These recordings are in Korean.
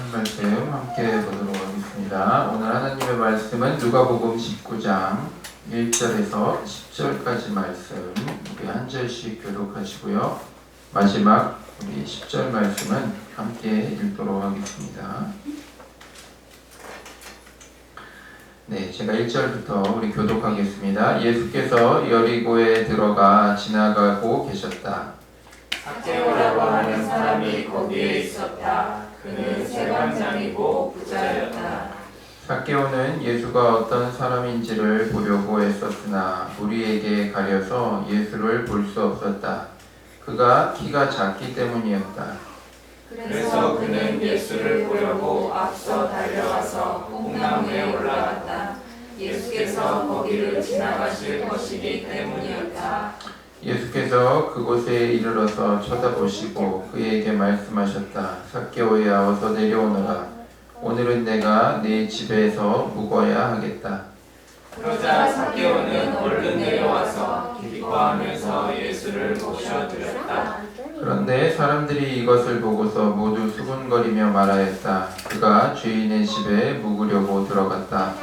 하나님 말씀 함께 보도록 하겠습니다. 오늘 하나님의 말씀은 누가복음 19장 1절에서 10절까지 말씀 우리 한 절씩 교독하시고요. 마지막 우리 10절 말씀은 함께 읽도록 하겠습니다. 네, 제가 1절부터 우리 교독하겠습니다. 예수께서 여리고에 들어가 지나가고 계셨다. 삭개오라고 하는 사람이 거기에 있었다. 그는 세관장이고 부자였다. 삭개오는 예수가 어떤 사람인지를 보려고 애썼으나 무리에게 가려서 예수를 볼 수 없었다. 그가 키가 작기 때문이었다. 그래서 그는 예수를 보려고 앞서 달려가서 뽕나무에 올라갔다. 예수께서 거기를 지나가실 것이기 때문이었다. 예수께서 그곳에 이르러서 쳐다보시고 그에게 말씀하셨다. 삭개오야, 어서 내려오너라. 오늘은 내가 네 집에서 묵어야 하겠다. 그러자 삭개오는 얼른 내려와서 기뻐하면서 예수를 모셔드렸다. 그런데 사람들이 이것을 보고서 모두 수군거리며 말하였다. 그가 주인의 집에 묵으려고 들어갔다.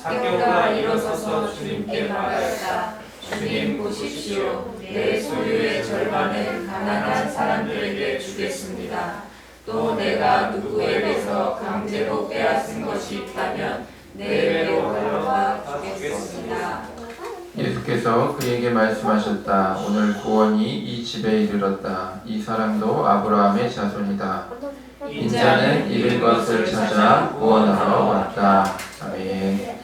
삭개오가 일어서서 주님께 말하였다. 주님 보십시오. 내 소유의 절반을 가난한 사람들에게 주겠습니다. 또 내가 누구에게서 강제로 빼앗은 것이 있다면 내외로 돌려가 주겠습니다. 예수께서 그에게 말씀하셨다. 오늘 구원이 이 집에 이르렀다. 이 사람도 아브라함의 자손이다. 인자는 잃은 것을 찾아 구원하러 왔다. 아멘.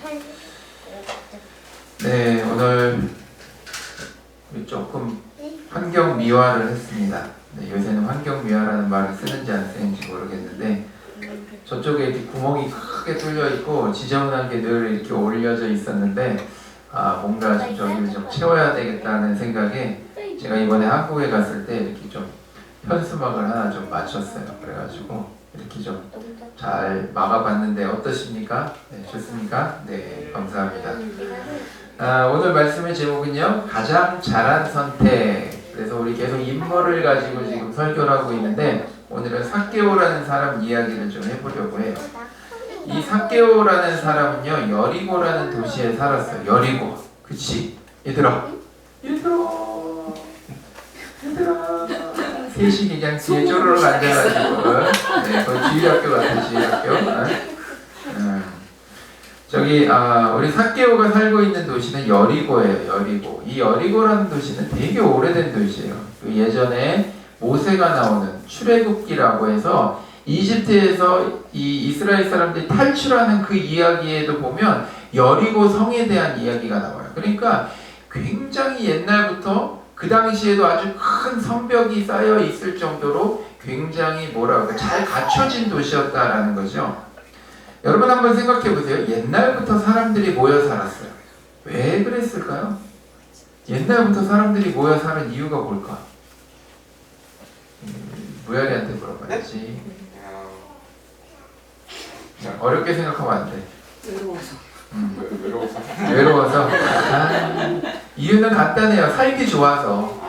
네, 오늘 우리 조금 환경 미화를 했습니다. 네, 요새는 환경 미화라는 말을 쓰는지 안 쓰는지 모르겠는데 저쪽에 이렇게 구멍이 크게 뚫려 있고 지저분한 게 늘 이렇게 올려져 있었는데 뭔가 좀 저기를 좀 채워야 되겠다는 생각에 제가 이번에 한국에 갔을 때 이렇게 좀 현수막을 하나 좀 맞췄어요. 그래가지고 이렇게 좀 잘 막아봤는데 어떠십니까? 네, 좋습니까? 네, 감사합니다. 오늘 말씀의 제목은요, 가장 잘한 선택. 그래서 우리 계속 인물을 가지고 지금 설교를 하고 있는데 오늘은 삭개오라는 사람 이야기를 좀 해보려고 해요. 이 삭개오라는 사람은요, 여리고라는 도시에 살았어요. 여리고, 그치? 얘들아, 셋이 그냥 뒤에 쪼르륵 앉아가지고, 네, 거의 지휘학교 같은 지휘학교. 우리 삭개오가 살고 있는 도시는 여리고예요. 여리고. 이 여리고라는 도시는 되게 오래된 도시예요. 예전에 모세가 나오는 출애굽기라고 해서 이집트에서 이 이스라엘 사람들이 탈출하는 그 이야기에도 보면 여리고 성에 대한 이야기가 나와요. 그러니까 굉장히 옛날부터 그 당시에도 아주 큰 성벽이 쌓여 있을 정도로 굉장히 잘 갖춰진 도시였다라는 거죠. 여러분 한번 생각해 보세요. 옛날부터 사람들이 모여 살았어요. 왜 그랬을까요? 옛날부터 사람들이 모여 사는 이유가 뭘까? 무야리한테 물어봐야지. 어렵게 생각하면 안 돼. 외로워서. 이유는 간단해요. 살기 좋아서.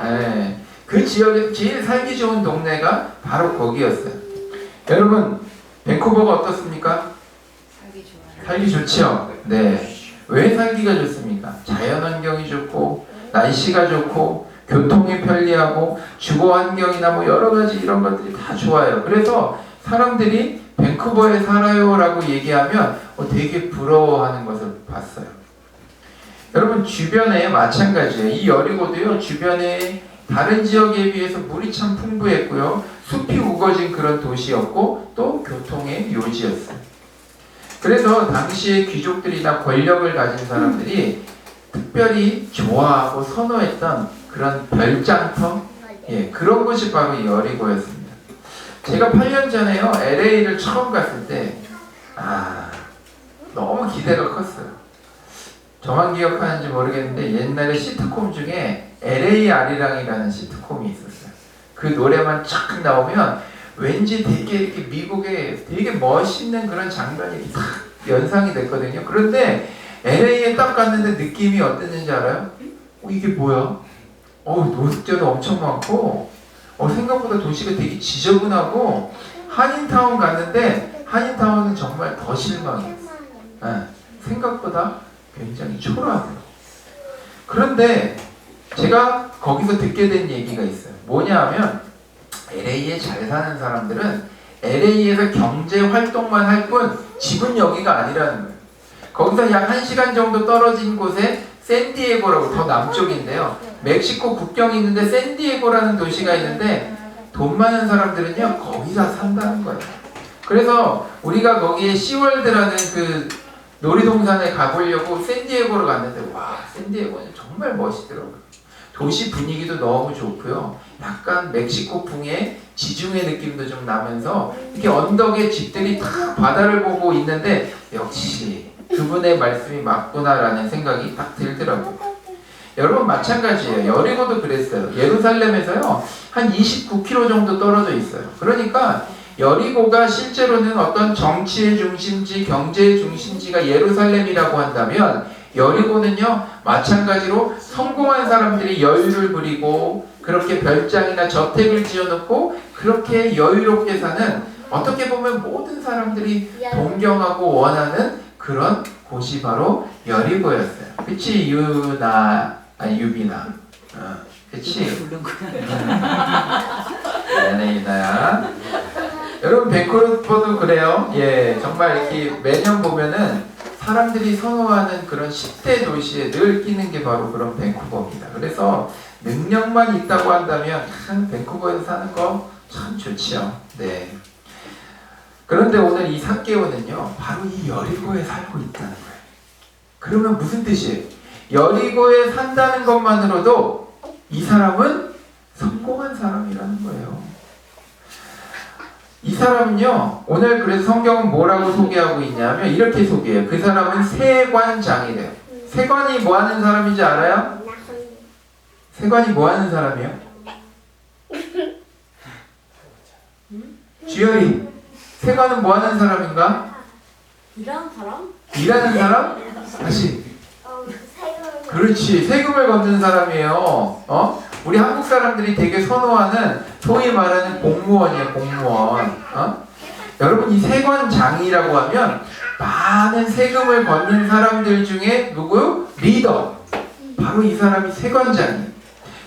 그 지역에서 제일 살기 좋은 동네가 바로 거기였어요. 여러분, 밴쿠버가 어떻습니까? 살기 좋죠? 네. 왜 살기가 좋습니까? 자연환경이 좋고, 날씨가 좋고, 교통이 편리하고, 주거 환경이나 뭐 여러 가지 이런 것들이 다 좋아요. 그래서 사람들이 밴쿠버에 살아요라고 얘기하면 되게 부러워하는 것을 봤어요. 여러분, 주변에 마찬가지예요. 이 여리고도요, 주변에 다른 지역에 비해서 물이 참 풍부했고요, 숲이 우거진 그런 도시였고, 또 교통의 요지였어요. 그래서 당시의 귀족들이나 권력을 가진 사람들이 특별히 좋아하고 선호했던 그런 별장터, 그런 곳이 바로 이 여리고였습니다. 제가 8년 전에요, LA를 처음 갔을 때 너무 기대가 컸어요. 저만 기억하는지 모르겠는데 옛날에 시트콤 중에 LA 아리랑이라는 시트콤이 있었어요. 그 노래만 쫙 나오면 왠지 되게 이렇게 미국의 되게 멋있는 그런 장면이 탁 연상이 됐거든요. 그런데 LA에 딱 갔는데 느낌이 어땠는지 알아요? 이게 뭐야? 노숙자도 엄청 많고 생각보다 도시가 되게 지저분하고 한인타운 갔는데 한인타운은 정말 더 실망했어요. 생각보다 굉장히 초라하더라고요. 그런데 제가 거기서 듣게 된 얘기가 있어요. 뭐냐 하면 LA에 잘 사는 사람들은 LA에서 경제 활동만 할 뿐 집은 여기가 아니라는 거예요. 거기서 약 1시간 정도 떨어진 곳에 샌디에고라고 더 남쪽인데요. 멕시코 국경이 있는데 샌디에고라는 도시가 있는데 돈 많은 사람들은요 거기다 산다는 거예요. 그래서 우리가 거기에 시월드라는 그 놀이동산에 가보려고 샌디에고로 갔는데 와 샌디에고는 정말 멋있더라고요. 도시 분위기도 너무 좋고요. 약간 멕시코풍의 지중해 느낌도 좀 나면서 이렇게 언덕에 집들이 다 바다를 보고 있는데 역시 그분의 말씀이 맞구나라는 생각이 딱 들더라고요. 여러분 마찬가지예요. 여리고도 그랬어요. 예루살렘에서요 한 29km 정도 떨어져 있어요. 그러니까 여리고가 실제로는 어떤 정치의 중심지, 경제의 중심지가 예루살렘이라고 한다면 여리고는요 마찬가지로 성공한 사람들이 여유를 부리고 그렇게 별장이나 저택을 지어놓고 그렇게 여유롭게 사는 어떻게 보면 모든 사람들이 동경하고 원하는 그런 곳이 바로 여리고였어요. 그치 유비나 그치? 미안해 유나야. 여러분 밴쿠버도 그래요. 예, 정말 이렇게 매년 보면은 사람들이 선호하는 그런 10대 도시에 늘 끼는 게 바로 그런 밴쿠버입니다. 그래서 능력만 있다고 한다면 밴쿠버에서 사는 거 참 좋지요. 네. 그런데 오늘 이 삭개오는요 바로 이 여리고에 살고 있다는 거예요. 그러면 무슨 뜻이에요? 여리고에 산다는 것만으로도 이 사람은 성공한 사람이라는 거예요. 이 사람은요 오늘 그래서 성경은 뭐라고 소개하고 있냐면 이렇게 소개해요. 그 사람은 세관장이래요. 세관이 뭐 하는 사람인지 알아요? 세관이 뭐 하는 사람이에요? 주열이 세관은 뭐 하는 사람인가? 일하는 사람? 일하는 사람? 다시 그렇지 세금을 걷는 사람이에요. 우리 한국 사람들이 되게 선호하는 소위 말하는 공무원이에요. 공무원. 여러분 이 세관장이라고 하면 많은 세금을 걷는 사람들 중에 누구? 리더. 바로 이 사람이 세관장이에요.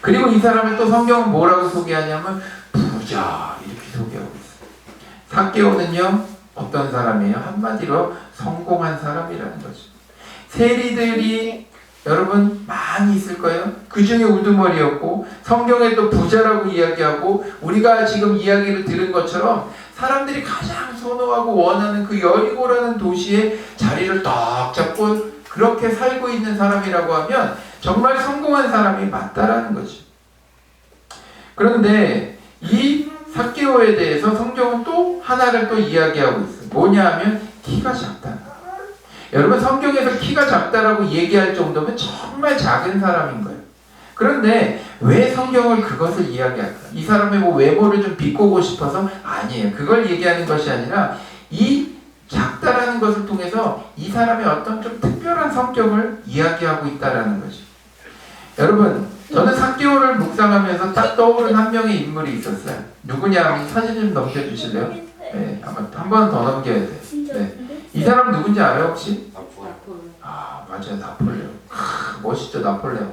그리고 이 사람을 또 성경은 뭐라고 소개하냐면 부자 이렇게 소개하고 있어요. 삭개오는요 어떤 사람이에요? 한마디로 성공한 사람이라는 거죠. 세리들이 여러분 많이 있을 거예요. 그 중에 우두머리였고 성경에 또 부자라고 이야기하고 우리가 지금 이야기를 들은 것처럼 사람들이 가장 선호하고 원하는 그 여리고라는 도시에 자리를 딱 잡고 그렇게 살고 있는 사람이라고 하면 정말 성공한 사람이 맞다라는 거죠. 그런데 이 삭개오에 대해서 성경은 또 하나를 또 이야기하고 있어요. 뭐냐 하면 키가 작다는 거예요. 여러분 성경에서 키가 작다라고 얘기할 정도면 정말 작은 사람인 거예요. 그런데 왜 성경을 그것을 이야기할까? 이 사람의 뭐 외모를 좀 비꼬고 싶어서? 아니에요. 그걸 얘기하는 것이 아니라 이 작다라는 것을 통해서 이 사람의 어떤 좀 특별한 성격을 이야기하고 있다라는 거죠. 여러분 저는 삭개오를 묵상하면서 딱 떠오른 한 명의 인물이 있었어요. 누구냐? 사진 좀 넘겨주실래요? 네, 아마 한 번 더 넘겨야 돼요. 네. 이 사람 누군지 알아요 혹시? 아 맞아요 나폴레옹. 멋있죠 나폴레옹.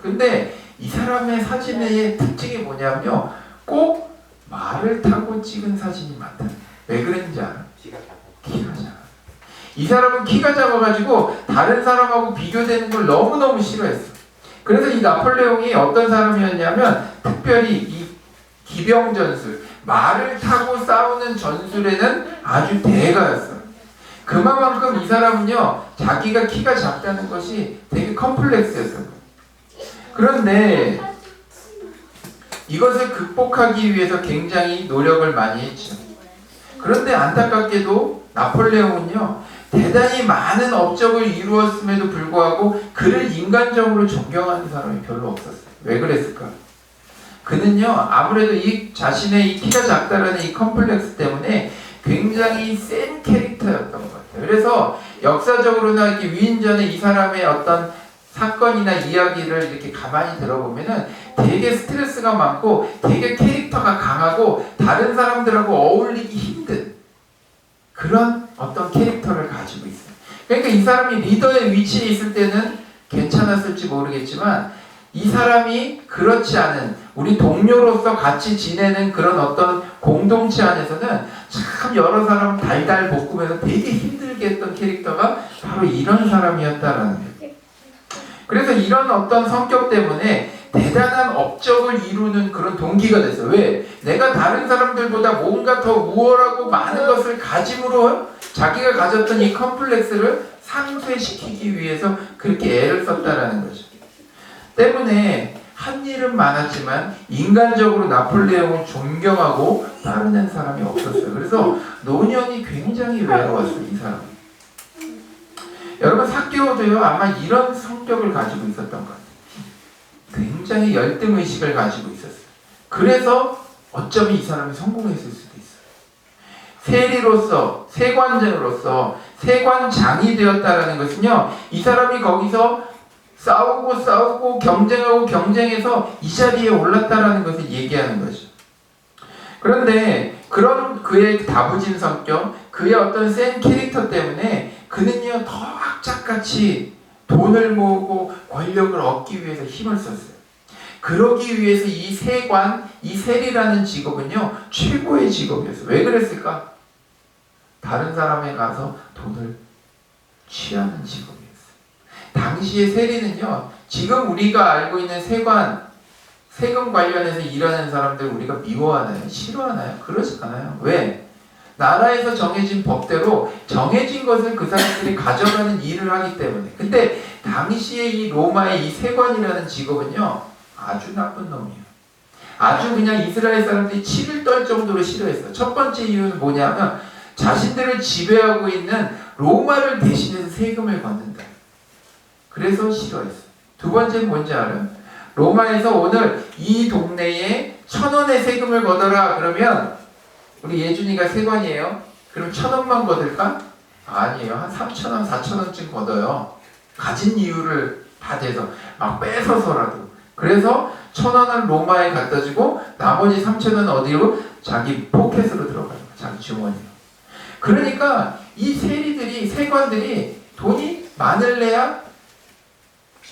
근데 이 사람의 사진의 특징이 뭐냐면요 꼭 말을 타고 찍은 사진이 많다. 왜 그랬는지 알아? 키가 작아. 이 사람은 키가 작아가지고 다른 사람하고 비교되는 걸 너무너무 싫어했어. 그래서 이 나폴레옹이 어떤 사람이었냐면 특별히 이 기병 전술 말을 타고 싸우는 전술에는 아주 대가였어요. 그만큼 이 사람은요 자기가 키가 작다는 것이 되게 컴플렉스였어요. 그런데 이것을 극복하기 위해서 굉장히 노력을 많이 했죠. 그런데 안타깝게도 나폴레옹은요 대단히 많은 업적을 이루었음에도 불구하고 그를 인간적으로 존경하는 사람이 별로 없었어요. 왜 그랬을까? 그는요 아무래도 이 자신의 이 키가 작다라는 이 컴플렉스 때문에 굉장히 센 캐릭터였던 것 같아요. 그래서 역사적으로나 이렇게 위인전에 이 사람의 어떤 사건이나 이야기를 이렇게 가만히 들어보면은 되게 스트레스가 많고 되게 캐릭터가 강하고 다른 사람들하고 어울리기 힘든 그런 어떤 캐릭터를 가지고 있어요. 그러니까 이 사람이 리더의 위치에 있을 때는 괜찮았을지 모르겠지만 이 사람이 그렇지 않은 우리 동료로서 같이 지내는 그런 어떤 공동체 안에서는 참 여러 사람 달달 볶으면서 되게 힘들게 했던 캐릭터가 바로 이런 사람이었다라는 거예요. 그래서 이런 어떤 성격 때문에 대단한 업적을 이루는 그런 동기가 됐어요. 왜? 내가 다른 사람들보다 뭔가 더 우월하고 많은 것을 가짐으로 자기가 가졌던 이 컴플렉스를 상쇄시키기 위해서 그렇게 애를 썼다라는 거죠. 때문에 한 일은 많았지만 인간적으로 나폴레옹을 존경하고 따르는 사람이 없었어요. 그래서 노년이 굉장히 외로웠어요. 이 사람. 여러분 사케오도요 아마 이런 성격을 가지고 있었던 것 같아요. 굉장히 열등의식을 가지고 있었어요. 그래서 어쩌면 이 사람이 성공했을 수도 있어요. 세리로서 세관장으로서 세관장이 되었다라는 것은요 이 사람이 거기서 싸우고 경쟁하고 경쟁해서 이 자리에 올랐다라는 것을 얘기하는 거죠. 그런데 그런 그의 다부진 성격, 그의 어떤 센 캐릭터 때문에 그는요 더 악착같이 돈을 모으고 권력을 얻기 위해서 힘을 썼어요. 그러기 위해서 이 세관, 이 세리라는 직업은요 최고의 직업이었어요. 왜 그랬을까? 다른 사람에 가서 돈을 취하는 직업이었어요. 당시의 세리는요 지금 우리가 알고 있는 세관, 세금 관련해서 일하는 사람들 우리가 미워하나요? 싫어하나요? 그러지 않아요. 왜? 나라에서 정해진 법대로 정해진 것을 그 사람들이 가져가는 일을 하기 때문에. 근데 당시에 이 로마의 이 세관이라는 직업은요 아주 나쁜 놈이에요. 아주 그냥 이스라엘 사람들이 치를 떨 정도로 싫어했어요. 첫 번째 이유는 뭐냐면 자신들을 지배하고 있는 로마를 대신해서 세금을 걷는다. 그래서 싫어했어요. 두 번째는 뭔지 알아요? 로마에서 오늘 이 동네에 1,000원의 세금을 걷어라 그러면 우리 예준이가 세관이에요. 그럼 1,000원만 걷을까? 아니에요. 한 3,000원, 4,000원쯤 걷어요. 가진 이유를 다 대서 막 뺏어서라도. 그래서 1,000원은 로마에 갖다 주고 나머지 3,000원 어디로? 자기 포켓으로 들어가는 거예요. 자기 주머니로. 그러니까 이 세리들이 세관들이 돈이 많을래야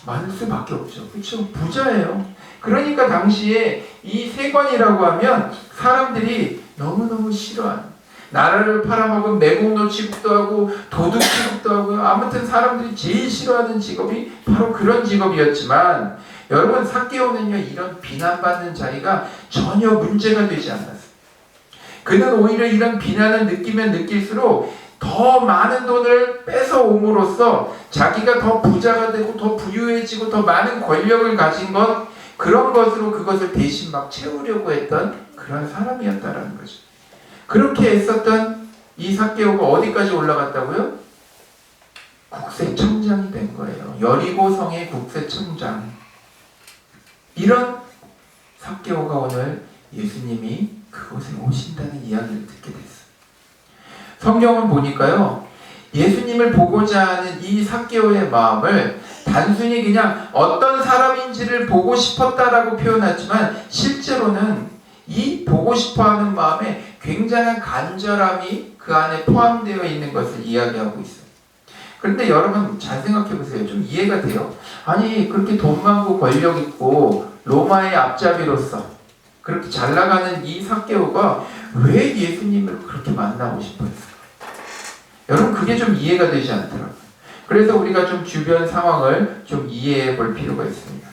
많을 수밖에 없죠. 그렇죠? 부자예요. 그러니까 당시에 이 세관이라고 하면 사람들이 너무너무 싫어하는 나라를 팔아먹은 매국노 취급도 하고 도둑 취급도 하고요. 아무튼 사람들이 제일 싫어하는 직업이 바로 그런 직업이었지만 여러분 사케오는요 이런 비난받는 자리가 전혀 문제가 되지 않았어요. 그는 오히려 이런 비난을 느끼면 느낄수록 더 많은 돈을 뺏어옴으로써 자기가 더 부자가 되고 더 부유해지고 더 많은 권력을 가진 것 그런 것으로 그것을 대신 막 채우려고 했던 그런 사람이었다라는 거죠. 그렇게 애썼던 이 사케오가 어디까지 올라갔다고요? 국세청장이 된 거예요. 여리고성의 국세청장. 이런 사케오가 오늘 예수님이 그곳에 오신다는 이야기를 듣게 됐어요. 성경을 보니까요 예수님을 보고자 하는 이 사케오의 마음을 단순히 그냥 어떤 사람인지를 보고 싶었다라고 표현하지만 실제로는 이 보고 싶어하는 마음에 굉장한 간절함이 그 안에 포함되어 있는 것을 이야기하고 있어요. 그런데 여러분 잘 생각해 보세요. 좀 이해가 돼요? 아니 그렇게 돈 많고 권력 있고 로마의 앞잡이로서 그렇게 잘 나가는 이 사케오가 왜 예수님을 그렇게 만나고 싶어 했을까? 여러분 그게 좀 이해가 되지 않더라고요. 그래서 우리가 좀 주변 상황을 좀 이해해 볼 필요가 있습니다.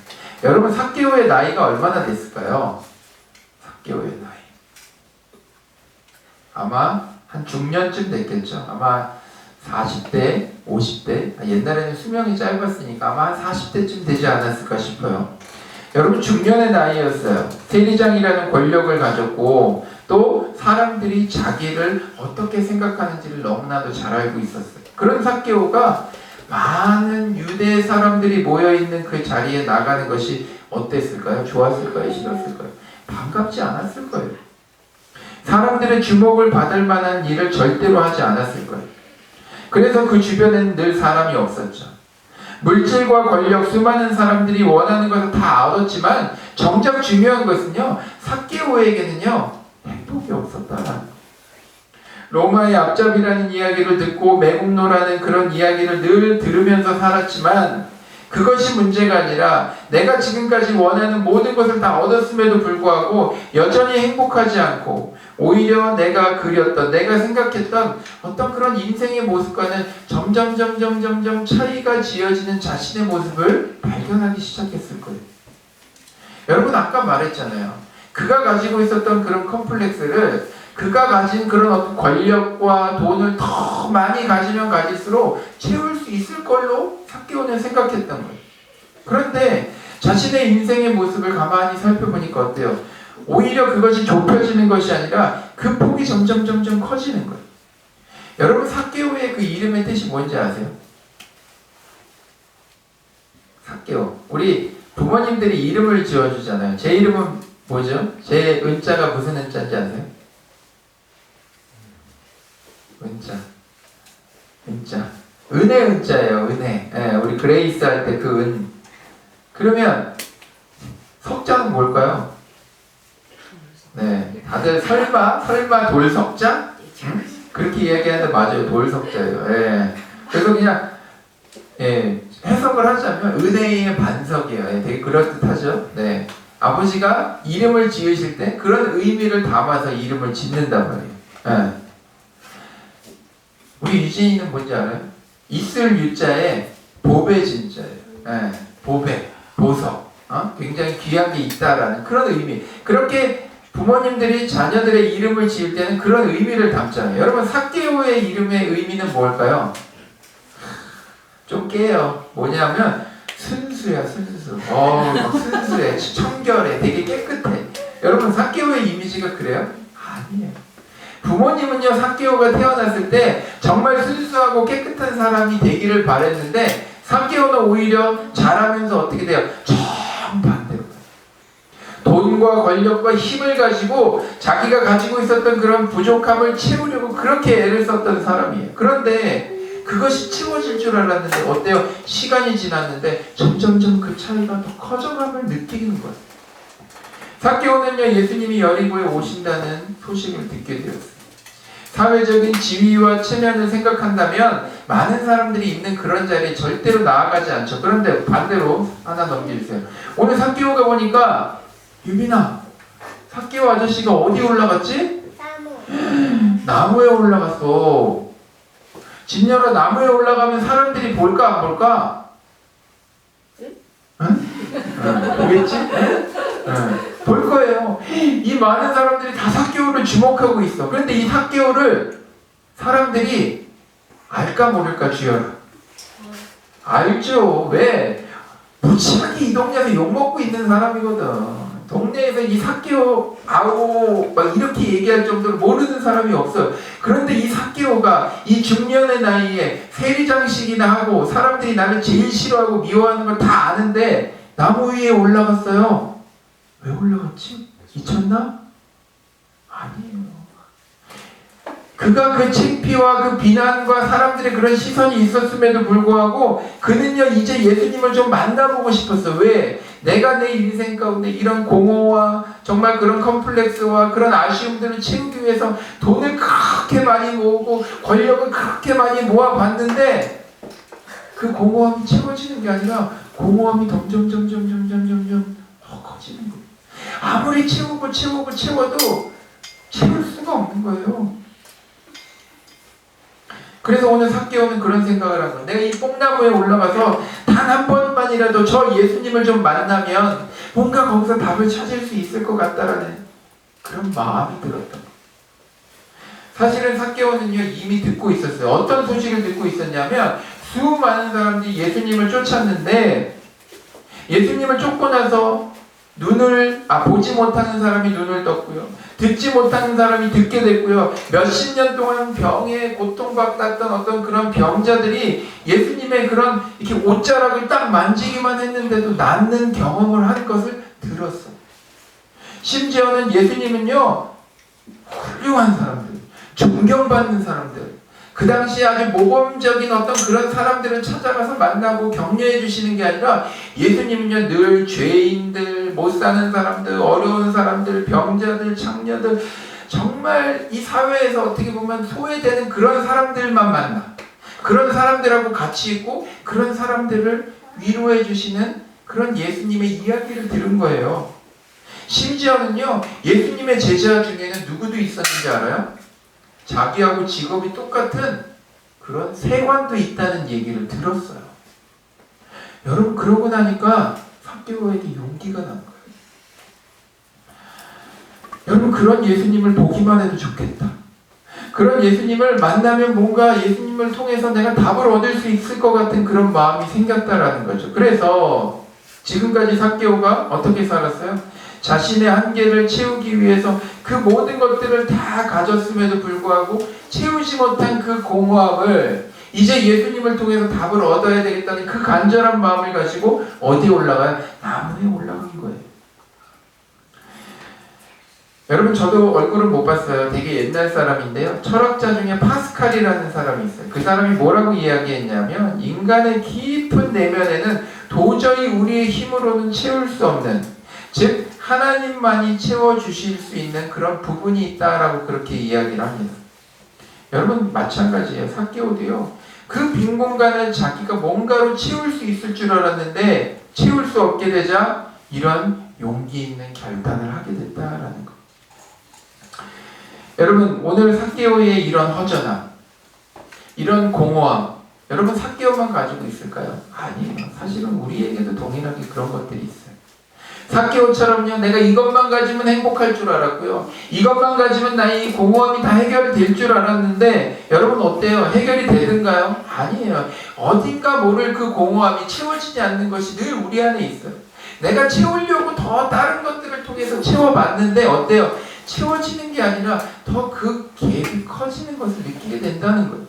여러분 사케오의 나이가 얼마나 됐을까요? 사케오의 나이 아마 한 중년쯤 됐겠죠. 아마 40대, 50대 옛날에는 수명이 짧았으니까 아마 한 40대쯤 되지 않았을까 싶어요. 여러분 중년의 나이였어요. 세리장이라는 권력을 가졌고 또 사람들이 자기를 어떻게 생각하는지를 너무나도 잘 알고 있었어요. 그런 사케오가 많은 유대 사람들이 모여있는 그 자리에 나가는 것이 어땠을까요? 좋았을까요? 싫었을까요? 반갑지 않았을 거예요. 사람들의 주목을 받을 만한 일을 절대로 하지 않았을 거예요. 그래서 그 주변에는 늘 사람이 없었죠. 물질과 권력, 수많은 사람들이 원하는 것을 다 얻었지만 정작 중요한 것은요, 삭개오에게는요 행복이 없었다. 로마의 앞잡이라는 이야기를 듣고 매국노라는 그런 이야기를 늘 들으면서 살았지만 그것이 문제가 아니라 내가 지금까지 원하는 모든 것을 다 얻었음에도 불구하고 여전히 행복하지 않고 오히려 내가 그렸던, 내가 생각했던 어떤 그런 인생의 모습과는 점점 차이가 지어지는 자신의 모습을 발견하기 시작했을 거예요. 여러분 아까 말했잖아요. 그가 가지고 있었던 그런 컴플렉스를 그가 가진 그런 어떤 권력과 돈을 더 많이 가지면 가질수록 채울 수 있을 걸로 삭개오는 생각했던 거예요. 그런데 자신의 인생의 모습을 가만히 살펴보니까 어때요? 오히려 그것이 좁혀지는 것이 아니라 그 폭이 점점 커지는 거예요. 여러분 삭개오의 그 이름의 뜻이 뭔지 아세요? 삭개오. 우리 부모님들이 이름을 지어주잖아요. 제 이름은 뭐죠? 제 은자가 무슨 은자인지 아세요? 은자. 은혜 은자예요. 은혜. 예, 우리 그레이스 할 때 그 은. 그러면 석자는 뭘까요? 네, 다들 설마 돌석자? 응? 그렇게 이야기하는데 맞아요. 돌석자예요. 예. 그래서 그냥 해석을 하자면 은혜의 반석이에요. 예, 되게 그럴듯하죠. 네. 아버지가 이름을 지으실 때 그런 의미를 담아서 이름을 짓는단 말이에요. 예. 우리 유진이는 뭔지 알아요? 있을 유자에 보배 진자예요. 예, 보배, 보석. 굉장히 귀한 게 있다라는 그런 의미. 그렇게 부모님들이 자녀들의 이름을 지을 때는 그런 의미를 담잖아요. 여러분 삭개오의 이름의 의미는 뭘까요? 좀 깨요. 뭐냐면 순수야, 순수. 순수해, 청결해, 되게 깨끗해. 여러분 삭개오의 이미지가 그래요? 아니에요. 부모님은요 삭개오가 태어났을 때 정말 순수하고 깨끗한 사람이 되기를 바랬는데 삭개오는 오히려 자라면서 어떻게 돼요? 정반대로 돈과 권력과 힘을 가지고 자기가 가지고 있었던 그런 부족함을 채우려고 그렇게 애를 썼던 사람이에요. 그런데 그것이 채워질 줄 알았는데 어때요? 시간이 지났는데 점점 그 차이가 더 커져감을 느끼는 거예요. 삭개오는요 예수님이 여리고에 오신다는 소식을 듣게 되었어요. 사회적인 지위와 체면을 생각한다면 많은 사람들이 있는 그런 자리에 절대로 나아가지 않죠. 그런데 반대로 하나 넘겨주세요. 오늘 삭개오가 보니까 유빈아, 삭개오 아저씨가 어디 올라갔지? 나무에 올라갔어. 진열아, 나무에 올라가면 사람들이 볼까 안 볼까? 응? 보겠지? 응. 볼 거예요. 이 많은 사람들이 다 삭개오를 주목하고 있어. 그런데 이 삭개오를 사람들이 알까 모를까 주여라. 알죠. 왜? 무지하게 이 동네에서 욕먹고 있는 사람이거든. 동네에서 이 삭개오 아오 막 이렇게 얘기할 정도로 모르는 사람이 없어요. 그런데 이 삭개오가 이 중년의 나이에 세리장식이나 하고 사람들이 나를 제일 싫어하고 미워하는 걸 다 아는데 나무 위에 올라갔어요. 왜 올라갔지? 미쳤나? 아니에요. 그가 그 창피와 그 비난과 사람들의 그런 시선이 있었음에도 불구하고 그는요 이제 예수님을 좀 만나보고 싶었어. 왜? 내가 내 인생 가운데 이런 공허와 정말 그런 컴플렉스와 그런 아쉬움들을 채우기 위해서 돈을 그렇게 많이 모으고 권력을 그렇게 많이 모아봤는데 그 공허함이 채워지는 게 아니라 공허함이 점점 더 커지는 거예요. 아무리 채워도 채울 수가 없는 거예요. 그래서 오늘 삭개오는 그런 생각을 한 거예요. 내가 이 뽕나무에 올라가서 단 한 번만이라도 저 예수님을 좀 만나면 뭔가 거기서 답을 찾을 수 있을 것 같다라는 그런 마음이 들었던 거예요. 사실은 삭개오는요 이미 듣고 있었어요. 어떤 소식을 듣고 있었냐면 수많은 사람들이 예수님을 쫓았는데 예수님을 쫓고 나서 보지 못하는 사람이 눈을 떴고요. 듣지 못하는 사람이 듣게 됐고요. 몇십 년 동안 병에 고통받았던 어떤 그런 병자들이 예수님의 그런 이렇게 옷자락을 딱 만지기만 했는데도 낫는 경험을 한 것을 들었어요. 심지어는 예수님은요, 훌륭한 사람들, 존경받는 사람들, 그 당시에 아주 모범적인 어떤 그런 사람들을 찾아가서 만나고 격려해 주시는 게 아니라 예수님은요 늘 죄인들, 못 사는 사람들, 어려운 사람들, 병자들, 장녀들, 정말 이 사회에서 어떻게 보면 소외되는 그런 사람들만 만나, 그런 사람들하고 같이 있고 그런 사람들을 위로해 주시는 그런 예수님의 이야기를 들은 거예요. 심지어는요 예수님의 제자 중에는 누구도 있었는지 알아요? 자기하고 직업이 똑같은 그런 세관도 있다는 얘기를 들었어요. 여러분 그러고 나니까 삭개오에게 용기가 난 거예요. 여러분 그런 예수님을 보기만 해도 좋겠다. 그런 예수님을 만나면 뭔가 예수님을 통해서 내가 답을 얻을 수 있을 것 같은 그런 마음이 생겼다라는 거죠. 그래서 지금까지 삭개오가 어떻게 살았어요? 자신의 한계를 채우기 위해서 그 모든 것들을 다 가졌음에도 불구하고 채우지 못한 그 공허함을 이제 예수님을 통해서 답을 얻어야 되겠다는 그 간절한 마음을 가지고 어디에 올라가요? 나무에 올라간 거예요. 여러분 저도 얼굴은 못 봤어요. 되게 옛날 사람인데요. 철학자 중에 파스칼이라는 사람이 있어요. 그 사람이 뭐라고 이야기했냐면 인간의 깊은 내면에는 도저히 우리의 힘으로는 채울 수 없는, 즉 하나님만이 채워주실 수 있는 그런 부분이 있다라고 그렇게 이야기를 합니다. 여러분 마찬가지예요. 삭개오도요. 그 빈 공간을 자기가 뭔가로 채울 수 있을 줄 알았는데 채울 수 없게 되자 이런 용기 있는 결단을 하게 됐다라는 거. 여러분 오늘 삭개오의 이런 허전함, 이런 공허함, 여러분 삭개오만 가지고 있을까요? 아니에요. 사실은 우리에게도 동일하게 그런 것들이 있어요. 삭개오처럼요 내가 이것만 가지면 행복할 줄 알았고요, 이것만 가지면 나의 이 공허함이 다 해결될 줄 알았는데 여러분 어때요? 해결이 되는가요? 아니에요. 어딘가 모를 그 공허함이 채워지지 않는 것이 늘 우리 안에 있어요. 내가 채우려고 더 다른 것들을 통해서 채워봤는데 어때요? 채워지는 게 아니라 더 그 갭이 커지는 것을 느끼게 된다는 거예요.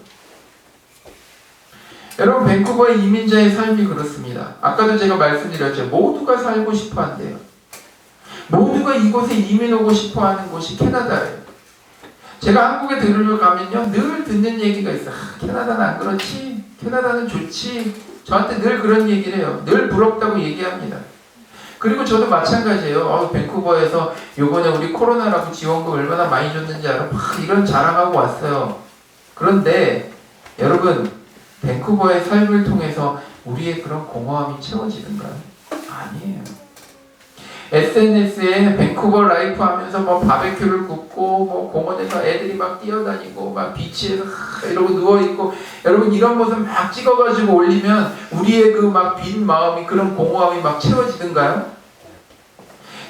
여러분 밴쿠버의 이민자의 삶이 그렇습니다. 아까도 제가 말씀드렸죠. 모두가 살고 싶어 한대요. 모두가 이곳에 이민 오고 싶어 하는 곳이 캐나다예요. 제가 한국에 들어가면요 늘 듣는 얘기가 있어요. 캐나다는 안 그렇지? 캐나다는 좋지? 저한테 늘 그런 얘기를 해요. 늘 부럽다고 얘기합니다. 그리고 저도 마찬가지예요. 밴쿠버에서 요번에 우리 코로나라고 지원금 얼마나 많이 줬는지 알아? 막 이런 자랑하고 왔어요. 그런데 여러분 밴쿠버의 삶을 통해서 우리의 그런 공허함이 채워지는가요? 아니에요. SNS에 밴쿠버 라이프 하면서 뭐 바베큐를 굽고 뭐 공원에서 애들이 막 뛰어다니고 막 비치에서 이러고 누워있고 여러분 이런 모습 막 찍어가지고 올리면 우리의 그 막 빈 마음이 그런 공허함이 막 채워지는가요?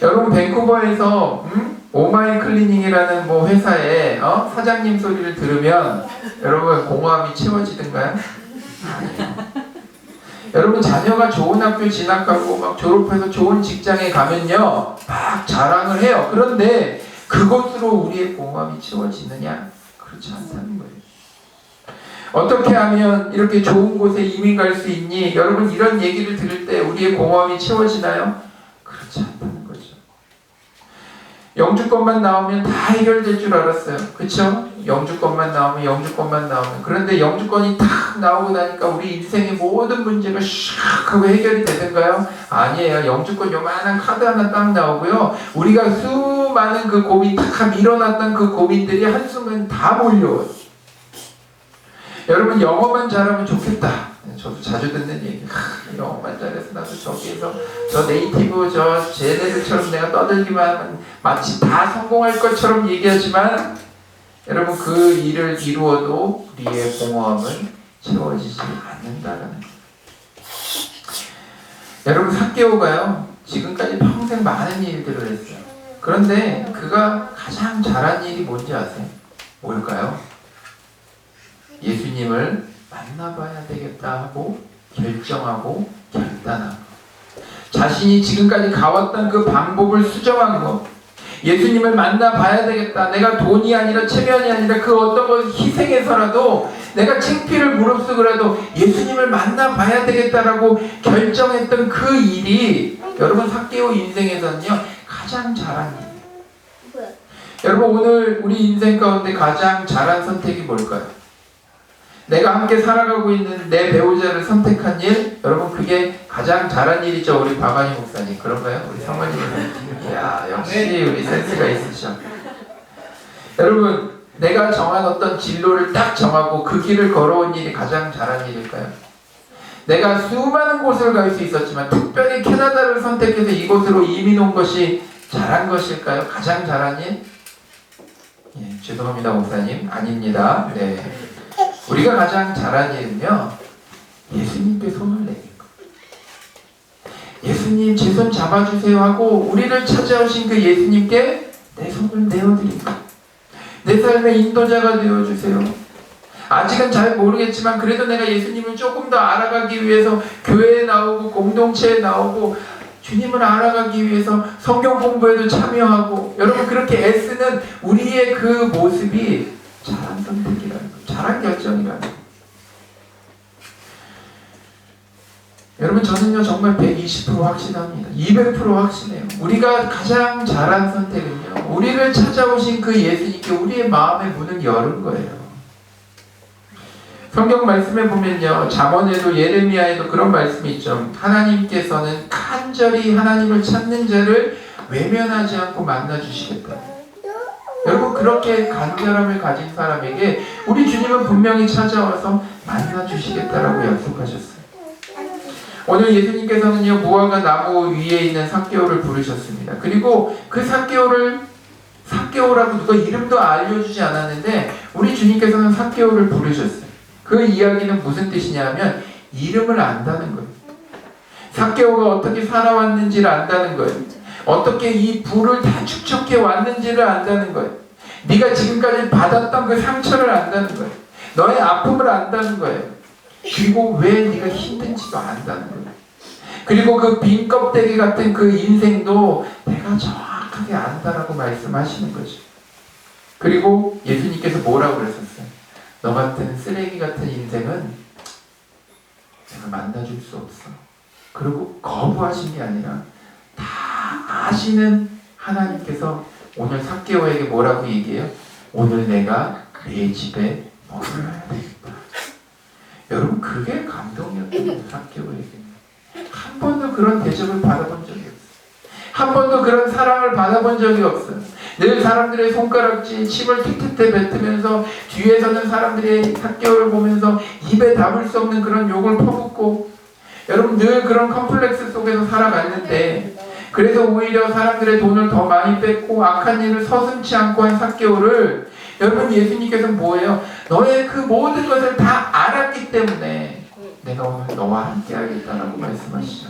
여러분 밴쿠버에서 오마이 클리닝이라는 뭐 회사의 사장님 소리를 들으면 여러분 공허함이 채워지는가요? 여러분 자녀가 좋은 학교 진학하고 막 졸업해서 좋은 직장에 가면요 막 자랑을 해요. 그런데 그것으로 우리의 공허함이 채워지느냐? 그렇지 않다는 거예요. 어떻게 하면 이렇게 좋은 곳에 이민 갈 수 있니? 여러분 이런 얘기를 들을 때 우리의 공허함이 채워지나요? 그렇지 않다는 거죠. 영주권만 나오면 다 해결될 줄 알았어요. 그렇죠? 영주권만 나오면 그런데 영주권이 탁 나오고 나니까 우리 인생의 모든 문제가 샥 하고 해결이 되는가요? 아니에요. 영주권 요만한 카드 하나 딱 나오고요 우리가 수많은 그 고민 다 밀어놨던 그 고민들이 한순간 다 몰려와요. 여러분 영어만 잘하면 좋겠다. 저도 자주 듣는 얘기. 영어만 잘해서 나도 저기에서 저 네이티브 저 쟤네들처럼 내가 떠들기만 하면 마치 다 성공할 것처럼 얘기하지만 여러분 그 일을 이루어도 우리의 공허함은 채워지지 않는다라는 거예요. 여러분 삭개오가요 지금까지 평생 많은 일들을 했어요. 그런데 그가 가장 잘한 일이 뭔지 아세요? 뭘까요? 예수님을 만나봐야 되겠다 하고 결정하고 결단한 것. 자신이 지금까지 가왔던 그 방법을 수정한 것. 예수님을 만나봐야 되겠다. 내가 돈이 아니라 체면이 아니라 그 어떤 것을 희생해서라도 내가 창피를 무릅쓰고라도 예수님을 만나봐야 되겠다라고 결정했던 그 일이 여러분 삭개오 인생에서는요 가장 잘한 일이에요. 여러분 오늘 우리 인생 가운데 가장 잘한 선택이 뭘까요? 내가 함께 살아가고 있는 내 배우자를 선택한 일, 여러분 그게 가장 잘한 일이죠. 우리 박완희 목사님 그런가요? 우리 성원님은 야 역시 우리 센스가 있으셔. 여러분 내가 정한 어떤 진로를 딱 정하고 그 길을 걸어온 일이 가장 잘한 일일까요? 내가 수많은 곳을 갈 수 있었지만 특별히 캐나다를 선택해서 이곳으로 이민 온 것이 잘한 것일까요? 가장 잘한 일? 예, 죄송합니다 목사님 아닙니다. 네. 우리가 가장 잘한 일은요 예수님께 손을 내는 것. 예수님 제 손 잡아주세요 하고 우리를 찾아오신 그 예수님께 내 손을 내어드린 것. 내 삶의 인도자가 되어주세요. 아직은 잘 모르겠지만 그래도 내가 예수님을 조금 더 알아가기 위해서 교회에 나오고 공동체에 나오고 주님을 알아가기 위해서 성경 공부에도 참여하고 여러분 그렇게 애쓰는 우리의 그 모습이 잘한 선택이라는 거예요. 잘한 결정이라는 거예요. 여러분 저는요 정말 120% 확신합니다. 200% 확신해요. 우리가 가장 잘한 선택은요 우리를 찾아오신 그 예수님께 우리의 마음의 문을 여는 거예요. 성경 말씀에 보면요 잠언에도 예레미야에도 그런 말씀이 있죠. 하나님께서는 간절히 하나님을 찾는 자를 외면하지 않고 만나주시겠다. 여러분 그렇게 간절함을 가진 사람에게 우리 주님은 분명히 찾아와서 만나주시겠다라고 약속하셨어요. 오늘 예수님께서는요 무화과 나무 위에 있는 삭개오를 부르셨습니다. 그리고 그 삭개오라고 누가 이름도 알려주지 않았는데 우리 주님께서는 삭개오를 부르셨어요. 그 이야기는 무슨 뜻이냐면 이름을 안다는 거예요. 삭개오가 어떻게 살아왔는지를 안다는 거예요. 어떻게 이 부를 다 축적해 왔는지를 안다는 거예요. 네가 지금까지 받았던 그 상처를 안다는 거예요. 너의 아픔을 안다는 거예요. 그리고 왜 네가 힘든지도 안다는 거예요. 그리고 그 빈 껍데기 같은 그 인생도 내가 정확하게 안다라고 말씀하시는 거죠. 그리고 예수님께서 뭐라고 그랬었어요? 너 같은 쓰레기 같은 인생은 내가 만나줄 수 없어. 그리고 거부하신 게 아니라 다 아시는 하나님께서 오늘 삭개오에게 뭐라고 얘기해요? 오늘 내가 내 집에 머물러야 되겠다. 여러분 그게 감동이었던 거예요. 삭개오에게 한 번도 그런 대접을 받아본 적이 없어요. 한 번도 그런 사랑을 받아본 적이 없어요. 늘 사람들의 손가락질, 침을 틱틱대 뱉으면서 뒤에서는 사람들의 삭개오를 보면서 입에 담을 수 없는 그런 욕을 퍼붓고 여러분 늘 그런 컴플렉스 속에서 살아갔는데 그래서 오히려 사람들의 돈을 더 많이 뺏고 악한 일을 서슴지 않고 한 삭개오를 여러분 예수님께서는 뭐예요? 너의 그 모든 것을 다 알았기 때문에 내가 오늘 너와 함께 하겠다라고 말씀하시죠.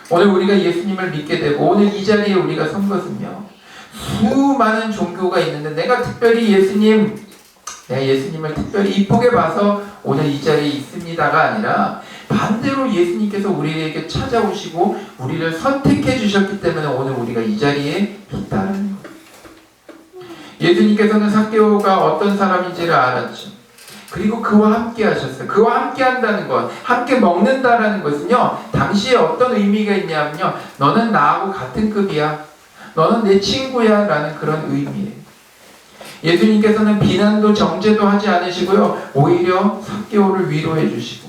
오늘 우리가 예수님을 믿게 되고 오늘 이 자리에 우리가 선 것은요 수많은 종교가 있는데 내가 특별히 내가 예수님을 특별히 이쁘게 봐서 오늘 이 자리에 있습니다가 아니라 반대로 예수님께서 우리에게 찾아오시고 우리를 선택해 주셨기 때문에 오늘 우리가 이 자리에 있다는 거예요. 예수님께서는 삭개오가 어떤 사람인지를 알았죠. 그리고 그와 함께 하셨어요. 그와 함께 한다는 것, 함께 먹는다라는 것은요 당시에 어떤 의미가 있냐면요 너는 나하고 같은 급이야, 너는 내 친구야 라는 그런 의미예요. 예수님께서는 비난도 정죄도 하지 않으시고요 오히려 삭개오를 위로해 주시고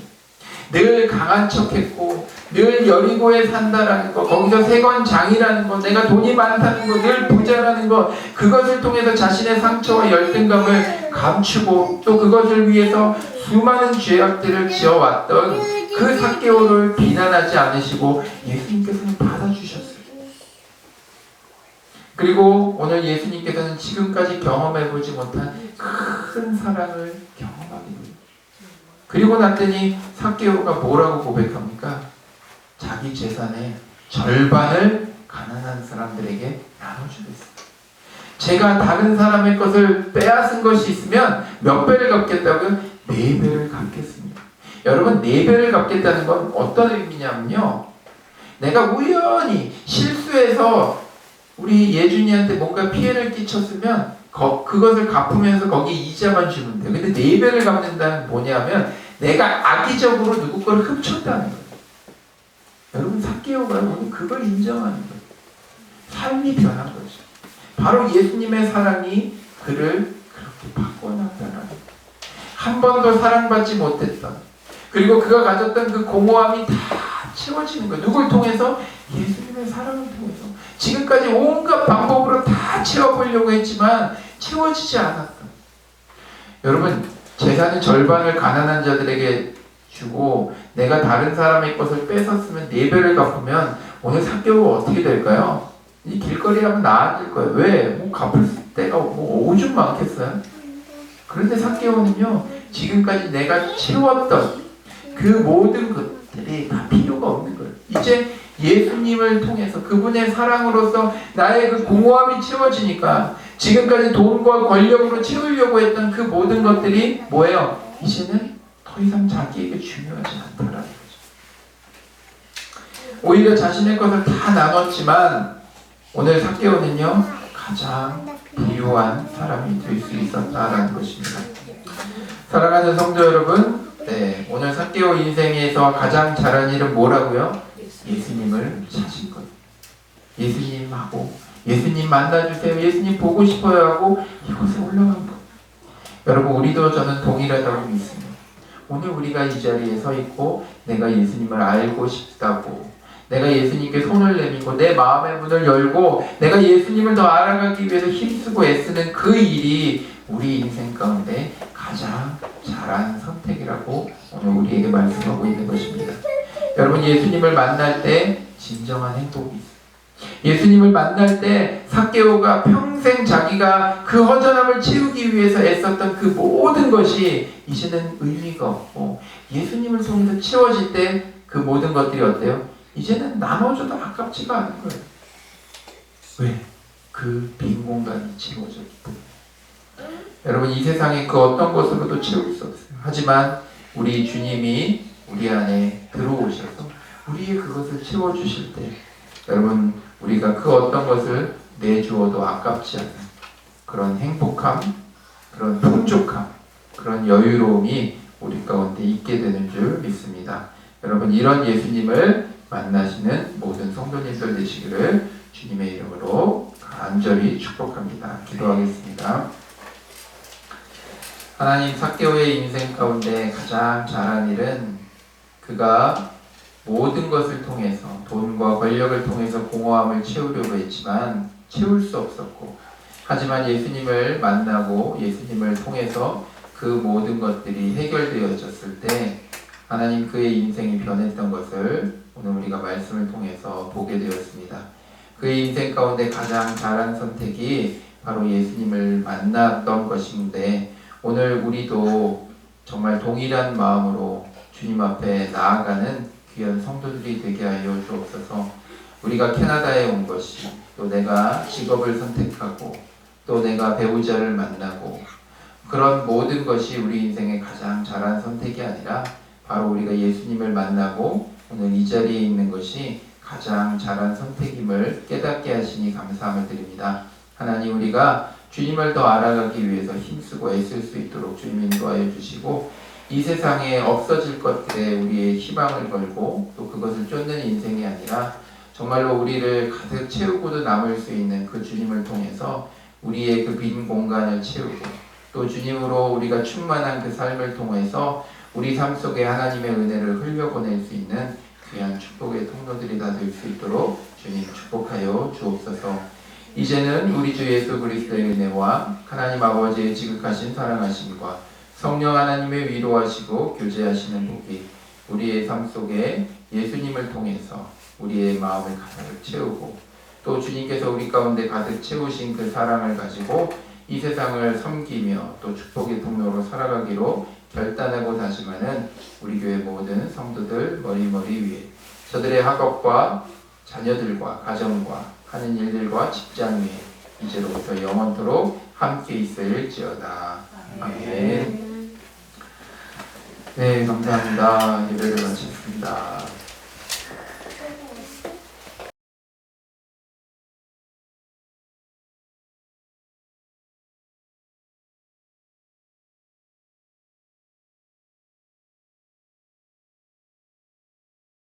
늘 강한 척했고 늘 여리고에 산다라는 것, 거기서 세관장이라는 것, 내가 돈이 많다는 것, 늘 부자라는 것, 그것을 통해서 자신의 상처와 열등감을 감추고 또 그것을 위해서 수많은 죄악들을 지어왔던 그 삭개오를 비난하지 않으시고 예수님께서는 받아주셨어요. 그리고 오늘 예수님께서는 지금까지 경험해보지 못한 큰 사랑을 경험하게 됩니다. 그리고 났더니 삭개오가 뭐라고 고백합니까? 자기 재산의 절반을 가난한 사람들에게 나눠주겠습니다. 제가 다른 사람의 것을 빼앗은 것이 있으면 몇 배를 갚겠다고요? 4배를 갚겠습니다. 여러분 4배를 갚겠다는 건 어떤 의미냐면요 내가 우연히 실수해서 우리 예준이한테 뭔가 피해를 끼쳤으면 그것을 갚으면서 거기에 이자만 주면 돼요. 근데 4배를 갚는다는 뭐냐면 내가 악의적으로 누구 걸 훔쳤다는 거예요. 여러분 삭개오가 오늘 그걸 인정하는 거예요. 삶이 변한 거죠. 바로 예수님의 사랑이 그를 그렇게 바꿔놨다는 거예요. 한 번도 사랑받지 못했던, 그리고 그가 가졌던 그 공허함이 다 채워지는 거예요. 누굴 통해서? 예수님의 사랑을 통해서. 지금까지 온갖 방법으로 다 채워보려고 했지만 채워지지 않았던. 여러분, 재산의 절반을 가난한 자들에게 주고 내가 다른 사람의 것을 뺏었으면 4배를 갚으면 오늘 삭개오가 어떻게 될까요? 이 길거리에 하면 나아질 거예요. 왜? 뭐 갚을 때가 오줌 많겠어요? 그런데 삭개오는요, 지금까지 내가 채웠던 그 모든 것들이 다 필요가 없는 거예요. 이제 예수님을 통해서 그분의 사랑으로서 나의 그 공허함이 채워지니까 지금까지 돈과 권력으로 채우려고 했던 그 모든 것들이 뭐예요? 이제는 더 이상 자기에게 중요하지 않다라는 거죠. 오히려 자신의 것을 다 나눴지만 오늘 삭개오는요, 가장 부유한 사람이 될 수 있었다라는 것입니다. 사랑하는 성도 여러분, 네, 오늘 삭개오 인생에서 가장 잘한 일은 뭐라고요? 예수님을 찾은 거예요. 예수님하고 예수님 만나주세요, 예수님 보고 싶어요 하고 이곳에 올라간 거예요. 여러분, 우리도 저는 동일하다고 믿습니다. 오늘 우리가 이 자리에 서 있고 내가 예수님을 알고 싶다고, 내가 예수님께 손을 내밀고 내 마음의 문을 열고 내가 예수님을 더 알아가기 위해서 힘쓰고 애쓰는 그 일이 우리 인생 가운데 가장 잘한 선택이라고 오늘 우리에게 말씀하고 있는 것입니다. 여러분, 예수님을 만날 때 진정한 행복이 있어요. 예수님을 만날 때 삭개오가 평생 자기가 그 허전함을 채우기 위해서 애썼던 그 모든 것이 이제는 의미가 없고 예수님을 통해서 채워질 때 그 모든 것들이 어때요? 이제는 나눠줘도 아깝지가 않은 거예요. 왜? 그 빈 공간이 채워졌기 때문에. 여러분, 이 세상에 그 어떤 것으로도 채울 수 없어요. 하지만 우리 주님이 우리 안에 들어오셔서 우리의 그것을 채워주실 때 여러분, 우리가 그 어떤 것을 내주어도 아깝지 않은 그런 행복함, 그런 풍족함, 그런 여유로움이 우리 가운데 있게 되는 줄 믿습니다. 여러분, 이런 예수님을 만나시는 모든 성도님들 되시기를 주님의 이름으로 간절히 축복합니다. 기도하겠습니다. 하나님, 삭개오의 인생 가운데 가장 잘한 일은 그가 모든 것을 통해서, 돈과 권력을 통해서 공허함을 채우려고 했지만 채울 수 없었고, 하지만 예수님을 만나고 예수님을 통해서 그 모든 것들이 해결되어졌을 때 하나님, 그의 인생이 변했던 것을 오늘 우리가 말씀을 통해서 보게 되었습니다. 그의 인생 가운데 가장 잘한 선택이 바로 예수님을 만났던 것인데, 오늘 우리도 정말 동일한 마음으로 주님 앞에 나아가는 귀한 성도들이 되게 하여 주옵소서. 우리가 캐나다에 온 것이, 또 내가 직업을 선택하고 또 내가 배우자를 만나고 그런 모든 것이 우리 인생의 가장 잘한 선택이 아니라 바로 우리가 예수님을 만나고 오늘 이 자리에 있는 것이 가장 잘한 선택임을 깨닫게 하시니 감사함을 드립니다. 하나님, 우리가 주님을 더 알아가기 위해서 힘쓰고 애쓸 수 있도록 주님 인도하여 주시고, 이 세상에 없어질 것들에 우리의 희망을 걸고 또 그것을 쫓는 인생이 아니라 정말로 우리를 가득 채우고도 남을 수 있는 그 주님을 통해서 우리의 그 빈 공간을 채우고 또 주님으로 우리가 충만한 그 삶을 통해서 우리 삶 속에 하나님의 은혜를 흘려보낼 수 있는 귀한 축복의 통로들이 다 될 수 있도록 주님 축복하여 주옵소서. 이제는 우리 주 예수 그리스도의 은혜와 하나님 아버지의 지극하신 사랑하심과 성령 하나님의 위로하시고 교제하시는 복이 우리의 삶 속에 예수님을 통해서 우리의 마음을 가득 채우고 또 주님께서 우리 가운데 가득 채우신 그 사랑을 가지고 이 세상을 섬기며 또 축복의 통로로 살아가기로 결단하고 다짐하는 우리 교회 모든 성도들 머리머리 위에 저들의 학업과 자녀들과 가정과 하는 일들과 직장 위에 이제로부터 영원토록 함께 있을지어다. 아멘. 네, 감사합니다. 예배를 마쳤습니다.